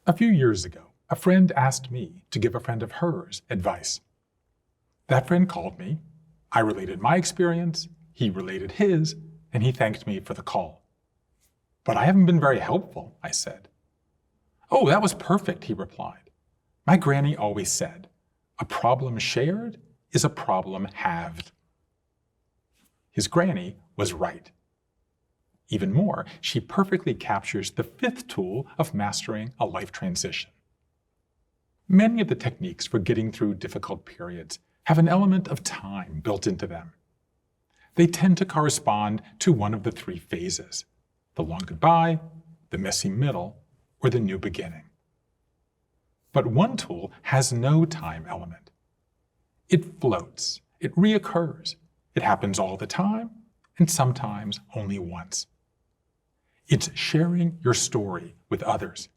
A few years ago, a friend asked me to give a friend of hers advice. That friend called me, I related my experience, he related his, and he thanked me for the call. "But I haven't been very helpful," I said. "Oh, that was perfect," he replied. "My granny always said, a problem shared is a problem halved." His granny was right. Even more, she perfectly captures the fifth tool of mastering a life transition. Many of the techniques for getting through difficult periods have an element of time built into them. They tend to correspond to one of the three phases: the long goodbye, the messy middle, or the new beginning. But one tool has no time element. It floats, it reoccurs, it happens all the time, and sometimes only once. It's sharing your story with others.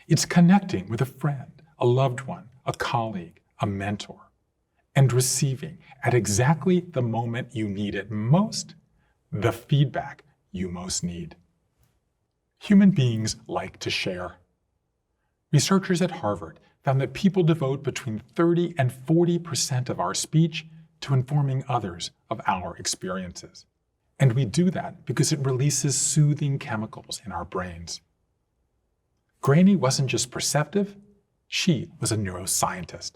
It's connecting with a friend, a loved one, a colleague, a mentor, and receiving, at exactly the moment you need it most, the feedback you most need. Human beings like to share. Researchers at Harvard found that people devote between 30 and 40% of our speech to informing others of our experiences. And we do that because it releases soothing chemicals in our brains. Granny wasn't just perceptive, she was a neuroscientist.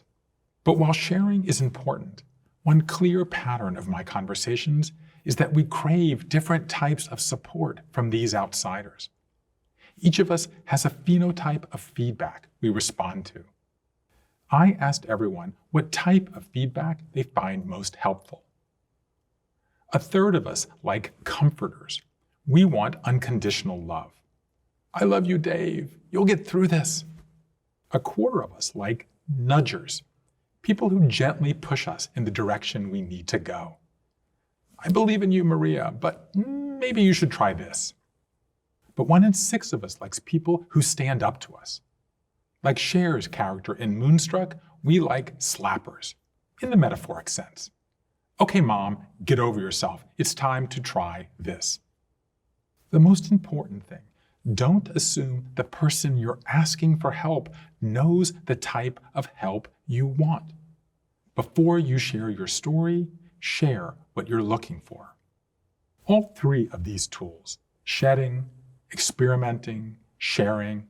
But while sharing is important, one clear pattern of my conversations is that we crave different types of support from these outsiders. Each of us has a phenotype of feedback we respond to. I asked everyone what type of feedback they find most helpful. A third of us like comforters. We want unconditional love. "I love you, Dave. You'll get through this." A quarter of us like nudgers, people who gently push us in the direction we need to go. "I believe in you, Maria, but maybe you should try this." But 1 in 6 of us likes people who stand up to us. Like Cher's character in Moonstruck, we like slappers, in the metaphoric sense. "Okay, Mom, get over yourself. It's time to try this." The most important thing, don't assume the person you're asking for help knows the type of help you want. Before you share your story, share what you're looking for. All three of these tools, shedding, experimenting, sharing,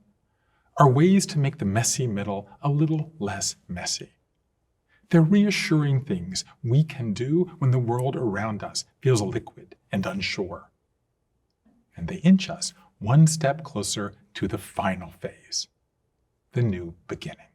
are ways to make the messy middle a little less messy. They're reassuring things we can do when the world around us feels liquid and unsure. And they inch us one step closer to the final phase, the new beginning.